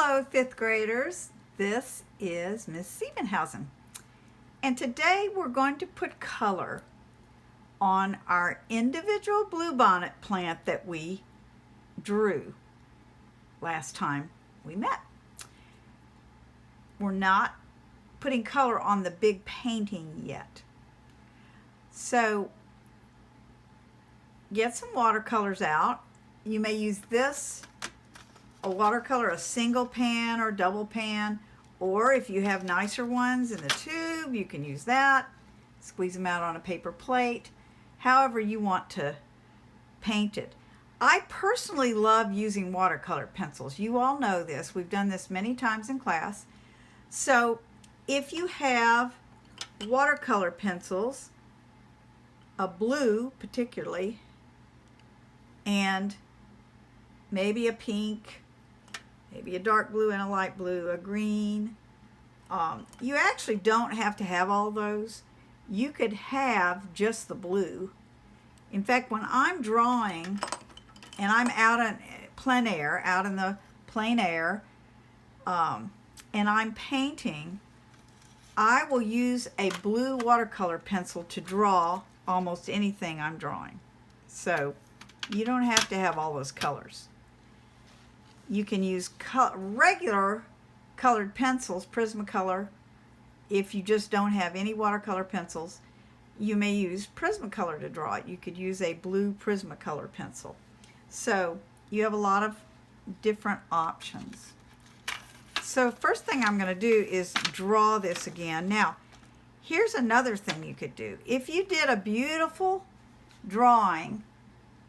Hello, fifth graders. This is Miss Siebenhausen. And today we're going to put color on our individual bluebonnet plant that we drew last time we met. We're not putting color on the big painting yet. So get some watercolors out. You may use this, a watercolor, a single pan or double pan, or if you have nicer ones in the tube, you can use that. Squeeze them out on a paper plate, however you want to paint it. I personally love using watercolor pencils. You all know this. We've done this many times in class. So if you have watercolor pencils, a blue particularly, and maybe a pink, maybe a dark blue and a light blue, a green. You actually don't have to have all those. You could have just the blue. In fact, when I'm drawing and I'm out in plein air, out in the plein air, and I'm painting, I will use a blue watercolor pencil to draw almost anything I'm drawing. So you don't have to have all those colors. You can use regular colored pencils, Prismacolor. If you just don't have any watercolor pencils, you may use Prismacolor to draw it. You could use a blue Prismacolor pencil. So you have a lot of different options. So first thing I'm going to do is draw this again. Now, here's another thing you could do. If you did a beautiful drawing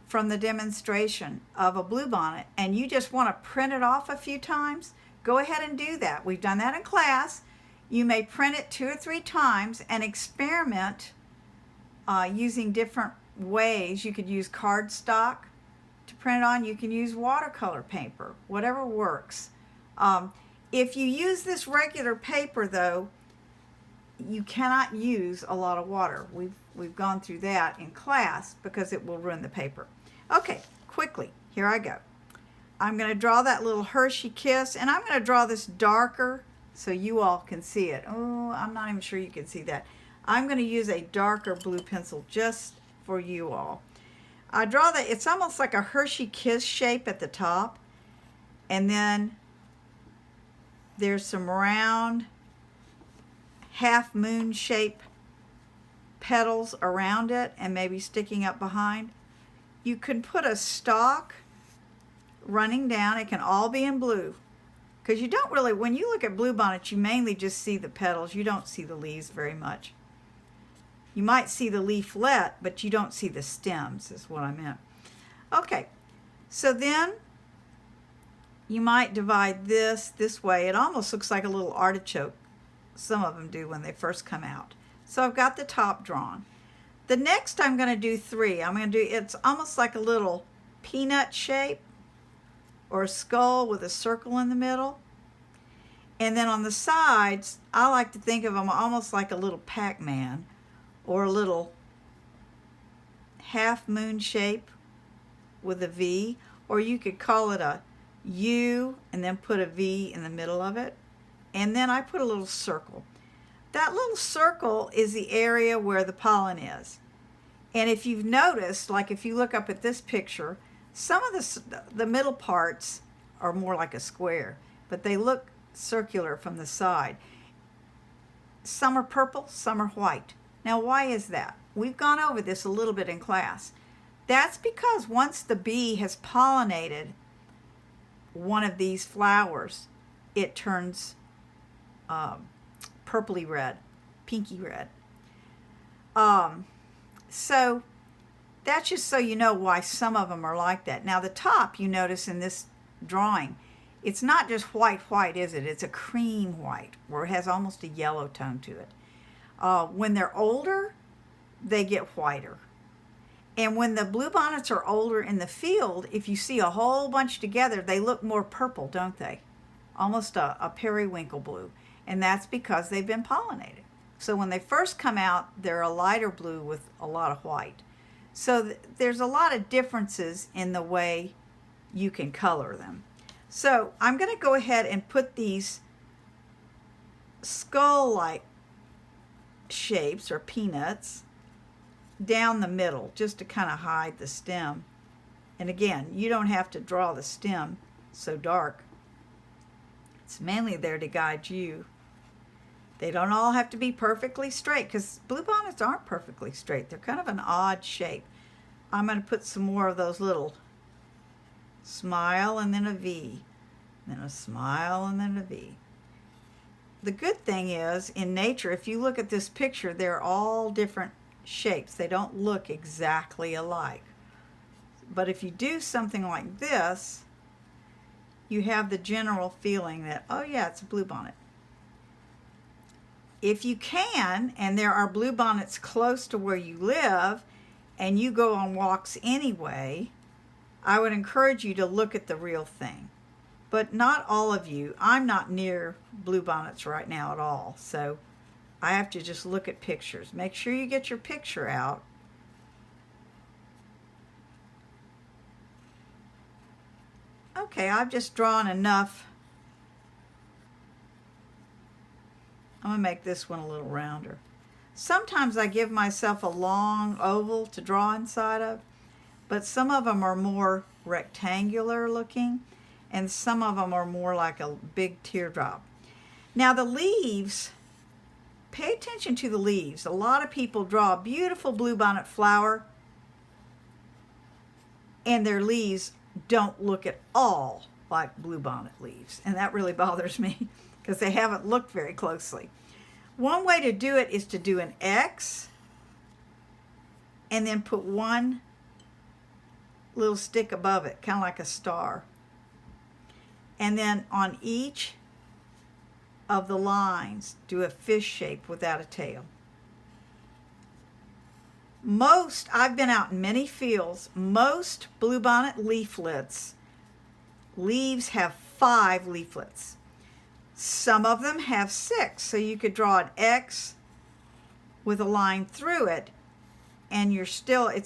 from the demonstration of a bluebonnet and you just want to print it off a few times, go ahead and do that. We've done that in class. You may print it 2 or 3 times and experiment using different ways. You could use cardstock to print it on. You can use watercolor paper, whatever works. If you use this regular paper though, you cannot use a lot of water. We've gone through that in class because it will ruin the paper. Okay, quickly, here I go. I'm going to draw that little Hershey kiss, and I'm going to draw this darker so you all can see it. Oh, I'm not even sure you can see that. I'm going to use a darker blue pencil just for you all. I draw that, it's almost like a Hershey kiss shape at the top, and then there's some round half moon shape petals around it and maybe sticking up behind. You can put a stalk running down. It can all be in blue because you don't really, when you look at bluebonnets, you mainly just see the petals. You don't see the leaves very much. You might see the leaflet, but you don't see the stems is what I meant. Okay, so then you might divide this way. It almost looks like a little artichoke. Some of them do when they first come out. So I've got the top drawn. The next I'm going to do 3. I'm going to do, it's almost like a little peanut shape or a skull with a circle in the middle. And then on the sides, I like to think of them almost like a little Pac-Man or a little half moon shape with a V, or you could call it a U and then put a V in the middle of it. And then I put a little circle. That little circle is the area where the pollen is. And if you've noticed, like if you look up at this picture, some of the middle parts are more like a square, but they look circular from the side. Some are purple, some are white. Now why is that? We've gone over this a little bit in class. That's because once the bee has pollinated one of these flowers, it turns purpley red, pinky red. So that's just so you know why some of them are like that. Now the top, you notice in this drawing, it's not just white, is it? It's a cream white, where it has almost a yellow tone to it. When they're older, they get whiter. And when the bluebonnets are older in the field, if you see a whole bunch together, they look more purple, don't they? Almost a periwinkle blue. And that's because they've been pollinated. So when they first come out, they're a lighter blue with a lot of white. So there's a lot of differences in the way you can color them. So I'm going to go ahead and put these skull-like shapes or peanuts down the middle just to kind of hide the stem. And again, you don't have to draw the stem so dark. It's mainly there to guide you. They don't all have to be perfectly straight because bluebonnets aren't perfectly straight. They're kind of an odd shape. I'm going to put some more of those little smile and then a V, then a smile and then a V. The good thing is, in nature, if you look at this picture, they're all different shapes. They don't look exactly alike. But if you do something like this, you have the general feeling that, oh yeah, it's a bluebonnet. If you can, and there are bluebonnets close to where you live, and you go on walks anyway, I would encourage you to look at the real thing. But not all of you. I'm not near bluebonnets right now at all, so I have to just look at pictures. Make sure you get your picture out. Okay, I've just drawn enough. I'm going to make this one a little rounder. Sometimes I give myself a long oval to draw inside of, but some of them are more rectangular looking, and some of them are more like a big teardrop. Now the leaves, pay attention to the leaves. A lot of people draw a beautiful bluebonnet flower, and their leaves don't look at all like bluebonnet leaves, and that really bothers me because they haven't looked very closely. One way to do it is to do an X and then put one little stick above it, kind of like a star. And then on each of the lines, do a fish shape without a tail. I've been out in many fields, most bluebonnet leaflets, leaves have 5 leaflets. Some of them have 6, so you could draw an X with a line through it, and it's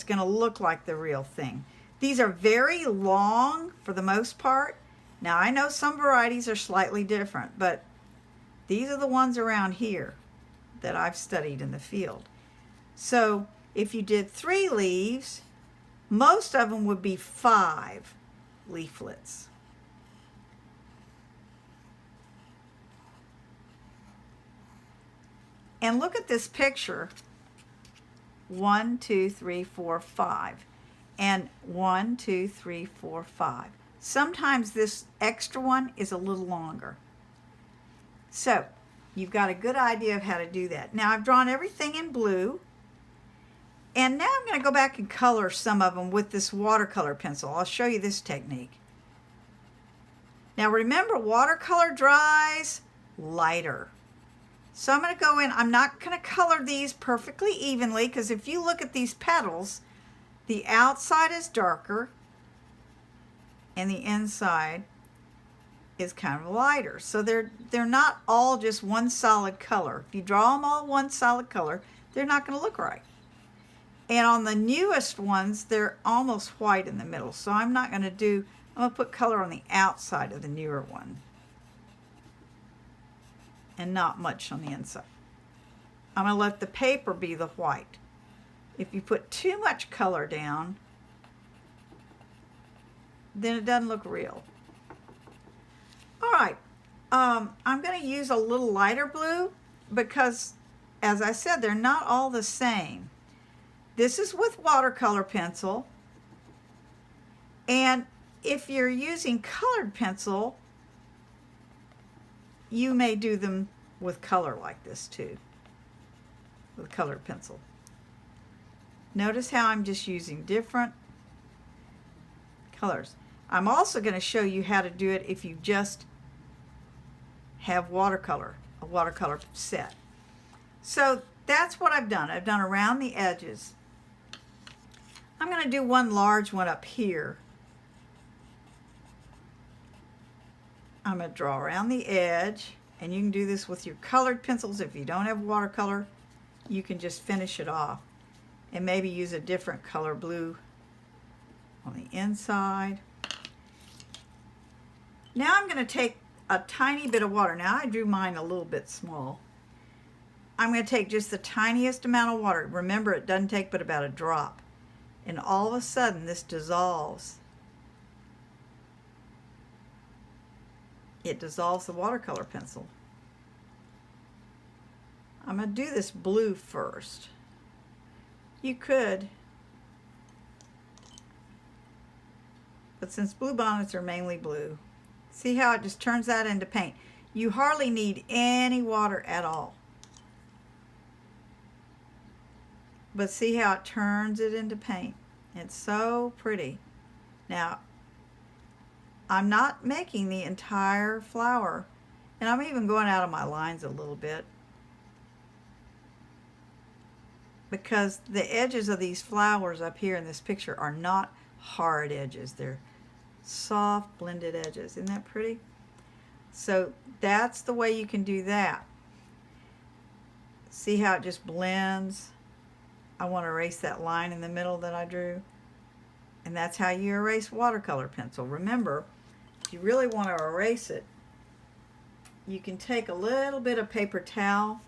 going to look like the real thing. These are very long for the most part. Now I know some varieties are slightly different, but these are the ones around here that I've studied in the field. So if you did 3 leaves, most of them would be 5 leaflets. And look at this picture. 1, 2, 3, 4, 5. And 1, 2, 3, 4, 5. Sometimes this extra one is a little longer. So you've got a good idea of how to do that. Now I've drawn everything in blue. And now I'm going to go back and color some of them with this watercolor pencil. I'll show you this technique. Now remember, watercolor dries lighter. So I'm going to go in, I'm not going to color these perfectly evenly because if you look at these petals, the outside is darker and the inside is kind of lighter. So they're not all just one solid color. If you draw them all one solid color, they're not going to look right. And on the newest ones, they're almost white in the middle. So I'm going to put color on the outside of the newer one. And not much on the inside. I'm going to let the paper be the white. If you put too much color down, then it doesn't look real. All right, I'm going to use a little lighter blue because, as I said, they're not all the same. This is with watercolor pencil, and if you're using colored pencil, you may do them with color like this too, with colored pencil. Notice how I'm just using different colors. I'm also going to show you how to do it if you just have watercolor, a watercolor set. So that's what I've done. I've done around the edges. I'm going to do one large one up here. I'm going to draw around the edge, and you can do this with your colored pencils. If you don't have watercolor, you can just finish it off and maybe use a different color blue on the inside. Now I'm going to take a tiny bit of water. Now I drew mine a little bit small. I'm going to take just the tiniest amount of water. Remember, it doesn't take but about a drop. And all of a sudden, this dissolves. It dissolves the watercolor pencil. I'm going to do this blue first. You could, but since blue bonnets are mainly blue, see how it just turns that into paint. You hardly need any water at all. But see how it turns it into paint. It's so pretty. Now, I'm not making the entire flower, and I'm even going out of my lines a little bit, because the edges of these flowers up here in this picture are not hard edges. They're soft blended edges. Isn't that pretty? So that's the way you can do that. See how it just blends? I want to erase that line in the middle that I drew. And that's how you erase watercolor pencil. Remember, if you really want to erase it, you can take a little bit of paper towel.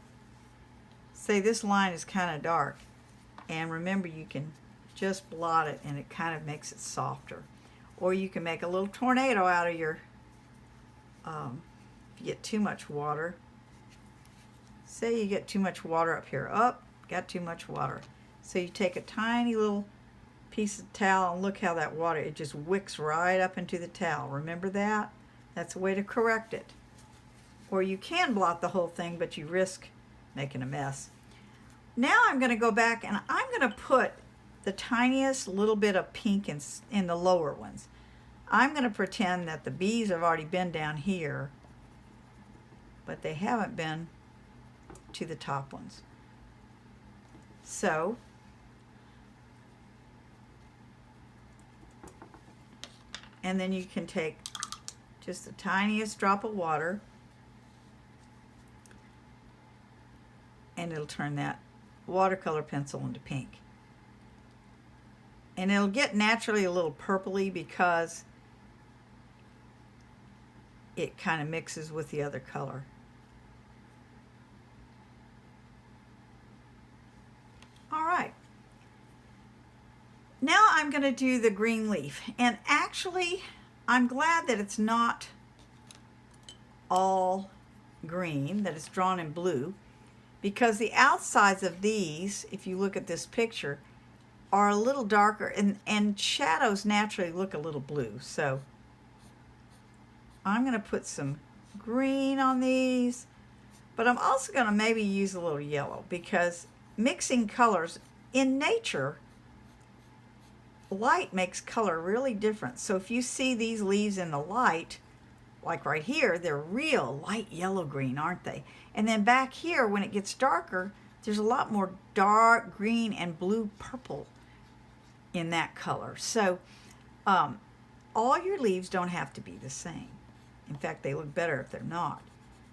Say this line is kind of dark. And remember, you can just blot it and it kind of makes it softer. Or you can make a little tornado out of your, if you get too much water. Say you get too much water up here. Got too much water. So you take a tiny little piece of towel and look how that water, it just wicks right up into the towel. Remember that? That's a way to correct it. Or you can blot the whole thing, but you risk making a mess. Now I'm going to go back and I'm going to put the tiniest little bit of pink in the lower ones. I'm going to pretend that the bees have already been down here, but they haven't been to the top ones. So and then you can take just the tiniest drop of water and it'll turn that watercolor pencil into pink. And it'll get naturally a little purpley because it kind of mixes with the other color. All right. Now I'm going to do the green leaf. And actually, I'm glad that it's not all green, that it's drawn in blue, because the outsides of these, if you look at this picture, are a little darker, and shadows naturally look a little blue. So I'm going to put some green on these, but I'm also going to maybe use a little yellow, because mixing colors in nature, light makes color really different. So if you see these leaves in the light, like right here, they're real light yellow green, aren't they? And then back here, when it gets darker, there's a lot more dark green and blue purple in that color. So all your leaves don't have to be the same. In fact, they look better if they're not.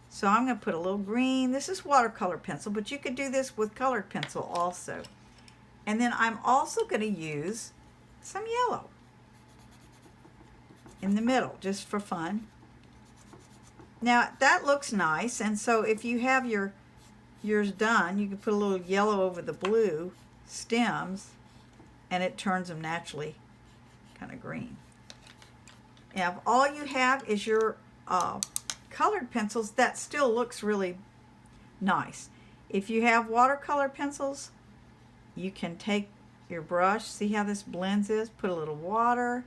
So I'm going to put a little green. This is watercolor pencil, but you could do this with colored pencil also. And then I'm also going to use some yellow in the middle, just for fun. Now that looks nice, and so if you have yours done, you can put a little yellow over the blue stems, and it turns them naturally kind of green. Now, if all you have is your colored pencils, that still looks really nice. If you have watercolor pencils, you can take your brush, see how this blends is, put a little water.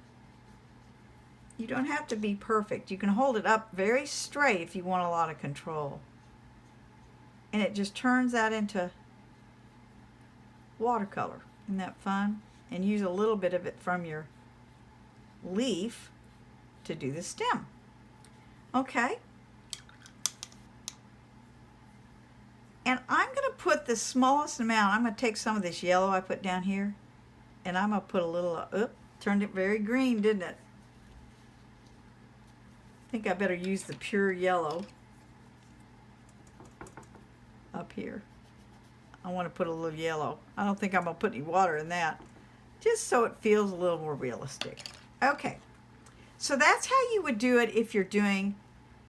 You don't have to be perfect. You can hold it up very straight if you want a lot of control. And it just turns that into watercolor. Isn't that fun? And use a little bit of it from your leaf to do the stem. Okay. And I'm going to put the smallest amount. I'm going to take some of this yellow I put down here, and I'm going to put a little, turned it very green, didn't it? I think I better use the pure yellow up here. I want to put a little yellow. I don't think I'm going to put any water in that, just so it feels a little more realistic. Okay, So that's how you would do it if you're doing